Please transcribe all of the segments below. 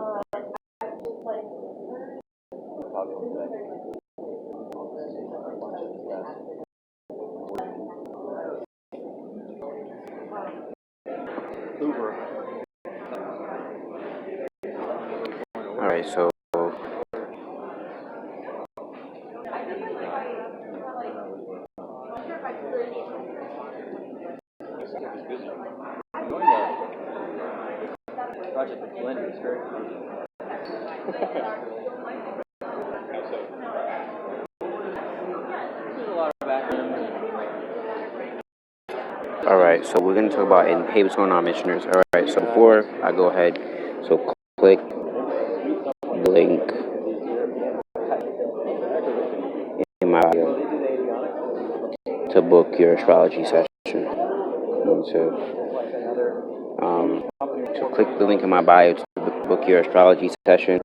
All right, so all right, so we're gonna talk about, and hey, what's going on, missioners? All right, so before I go ahead, so click the link in my bio to book your astrology session. So click the link in my bio to book your astrology session.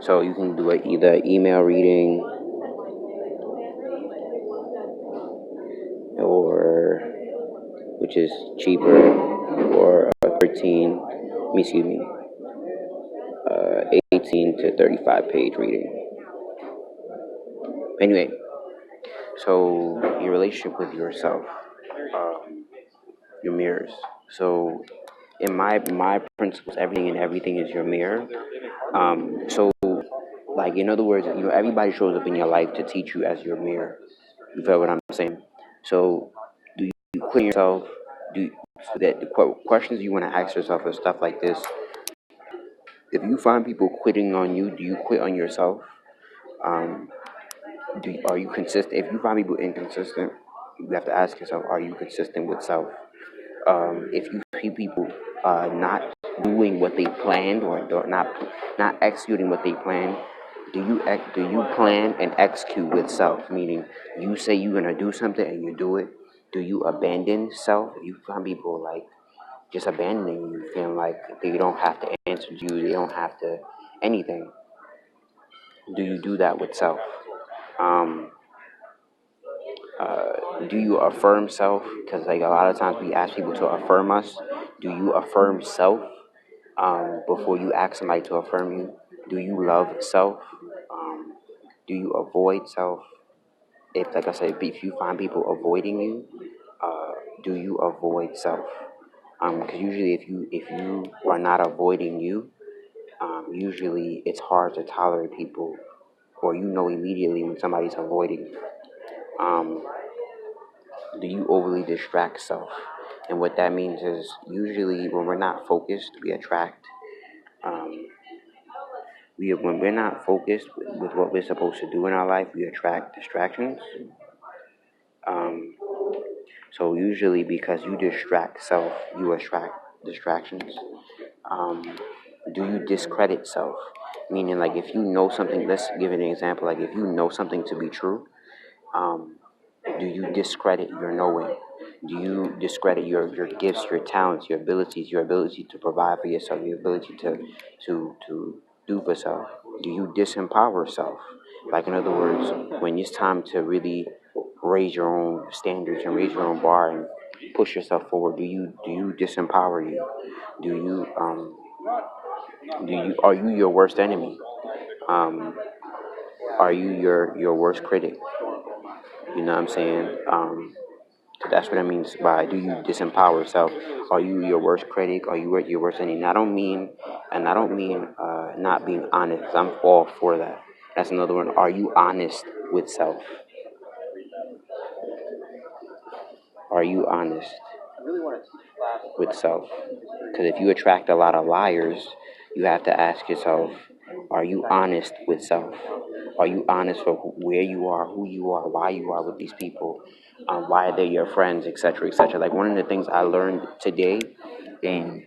So you can do it either email reading or, which is cheaper, or 18 to 35 page reading. Anyway, so your relationship with yourself, your mirrors. So in my principles, everything is your mirror. So like, in other words, everybody shows up in your life to teach you as your mirror. You feel what I'm saying? So do you quit yourself? So that the questions you want to ask yourself are stuff like this. If you find people quitting on you, do you quit on yourself? Um, are you consistent? If you find people inconsistent, you have to ask yourself, are you consistent with self? If you see people not doing what they planned, or not executing what they planned, do you plan and execute with self? Meaning, you say you're gonna do something and you do it. Do you abandon self? You find people like just abandoning you, feeling like they don't have to answer to you, they don't have to anything. Do you do that with self? Um, do you affirm self? Because like a lot of times we ask people to affirm us. Do you affirm self before you ask somebody to affirm you? Do you love self? Um, do you avoid self? If, like I said, if you find people avoiding you, do you avoid self? Because usually, if you are not avoiding you, usually it's hard to tolerate people, or immediately when somebody's avoiding. Um, do you overly distract self? And what that means is, usually when we're not focused, we attract. Um, when we're not focused with what we're supposed to do in our life, we attract distractions. Um, so usually, because you distract self, you attract distractions. Um, do you discredit self? Meaning, like, if you know something, let's give an example. Like, if you know something to be true, um, do you discredit your knowing? Do you discredit your gifts, your talents, your ability to provide for yourself, your ability to do for self? Do you disempower self? Like, in other words, when it's time to really raise your own standards and raise your own bar and push yourself forward, do you disempower you? Are you your worst enemy? Um, are you your worst critic? You know what I'm saying? That's what I mean by, do you disempower yourself? Are you your worst critic? Are you your worst enemy? And I don't mean not being honest. 'Cause I'm all for that. That's another one. Are you honest with self? Are you honest with self? Because if you attract a lot of liars, you have to ask yourself, are you honest with self? Are you honest with where you are, who you are, why you are with these people, why they're your friends, etc., etc.? Like, one of the things I learned today in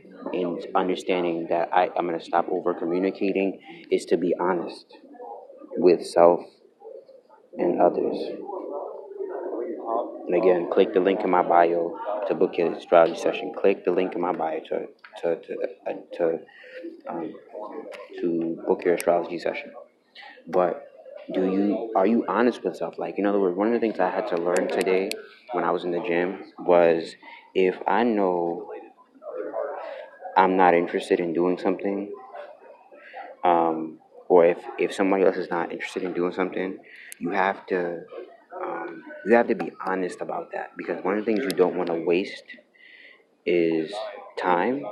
understanding that I'm going to stop over communicating is to be honest with self and others. And again, click the link in my bio to book your astrology session. Click the link in my bio to um, to book your astrology session. But are you honest with yourself? Like, in other words, one of the things I had to learn today when I was in the gym was, if I know I'm not interested in doing something, um, or if somebody else is not interested in doing something, you have to you have to be honest about that, because one of the things you don't want to waste is time.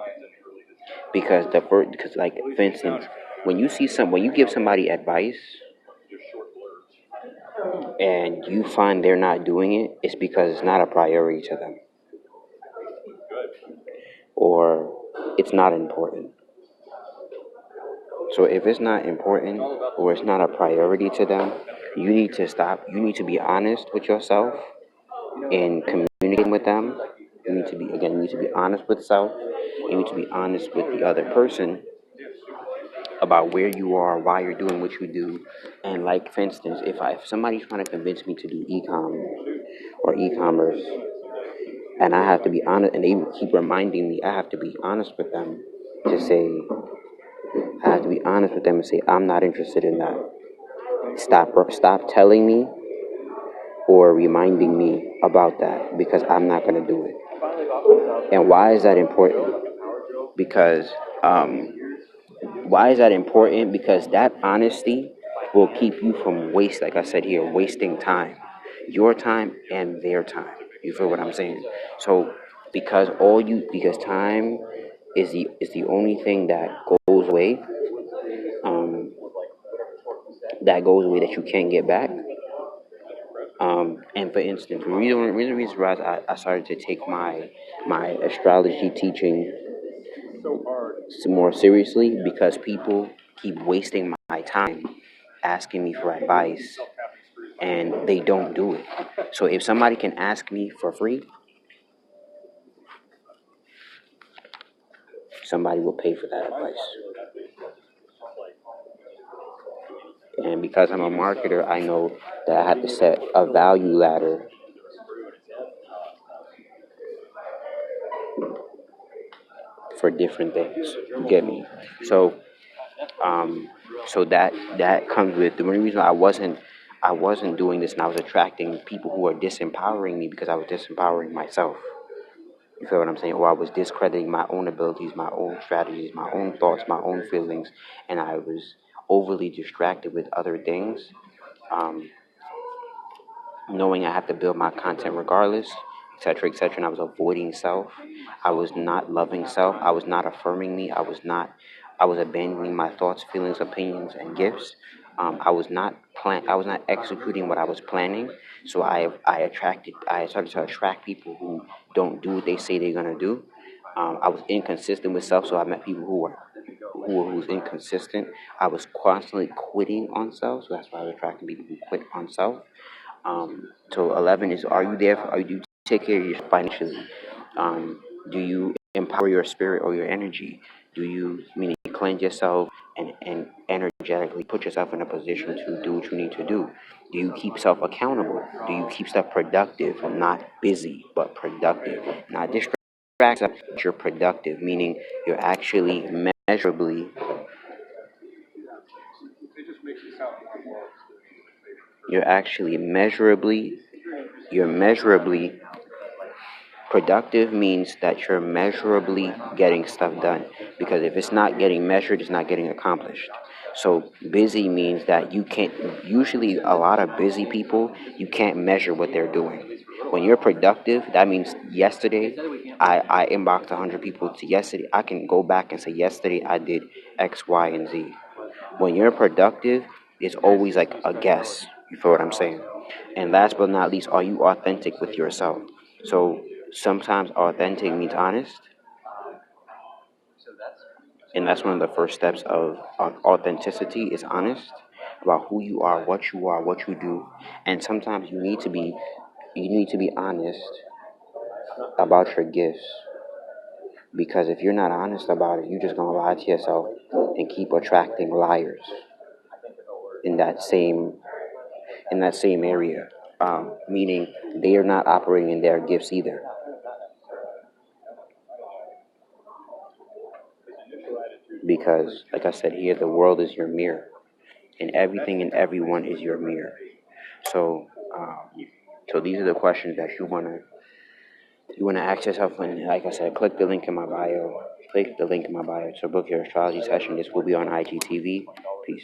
Because the first, because like for instance, when you give somebody advice and you find they're not doing it, it's because it's not a priority to them, or it's not important. So if it's not important or it's not a priority to them, you need to stop. You need to be honest with yourself in communicating with them. You need to be honest with self. You need to be honest with the other person about where you are, why you're doing what you do. And like for instance, if somebody's trying to convince me to do e-commerce, and I have to be honest, and they keep reminding me, I have to be honest with them to say, I have to be honest with them and say, I'm not interested in that. Stop telling me or reminding me about that, because I'm not going to do it. And why is that important? Because why is that important? Because that honesty will keep you from like I said here, wasting time, your time and their time. You feel what I'm saying? So because time is the only thing goes away, um, that goes away that you can't get back. And for instance, the reason why I started to take my astrology teaching more seriously, because people keep wasting my time asking me for advice and they don't do it. So if somebody can ask me for free, somebody will pay for that advice. And because I'm a marketer, I know that I have to set a value ladder for different things. You get me? So um, that comes with the only reason I wasn't doing this, and I was attracting people who are disempowering me, because I was disempowering myself. You feel what I'm saying? Or I was discrediting my own abilities, my own strategies, my own thoughts, my own feelings, and I was overly distracted with other things. Um, Knowing I have to build my content regardless, etc., etc. And I was avoiding self. I was not loving self. I was not affirming me. I was abandoning my thoughts, feelings, opinions, and gifts. I was not I was not executing what I was planning. So I started to attract people who don't do what they say they're gonna do. I was inconsistent with self, so I met people who was inconsistent. I was constantly quitting on self, so that's why I was attracting people who quit on self. So 11 is, are you there? Do you take care of yourself financially? Do you empower your spirit or your energy? Do you, meaning, cleanse yourself and energetically put yourself in a position to do what you need to do? Do you keep self accountable? Do you keep stuff productive, not busy, but productive, not distracted? But you're productive, meaning you're actually measurably, you're actually measurably, you're measurably productive, means that you're measurably getting stuff done. Because if it's not getting measured, it's not getting accomplished. So busy means that you can't, usually a lot of busy people, you can't measure what they're doing. When you're productive, that means yesterday I inboxed 100 people. To yesterday, I can go back and say, yesterday I did X, Y, and Z. When you're productive, it's always like a guess. You feel what I'm saying? And last but not least, are you authentic with yourself? So sometimes authentic means honest, and that's one of the first steps of authenticity is honest about who you are, what you do. And sometimes you need to be honest about your gifts, because if you're not honest about it, you're just gonna lie to yourself and keep attracting liars in that same area, meaning they are not operating in their gifts either. Because, like I said here, the world is your mirror, and everything and everyone is your mirror. So, so these are the questions that you want to You want to ask yourself, when, like I said, click the link in my bio. Click the link in my bio to book your astrology session. This will be on IGTV. Peace.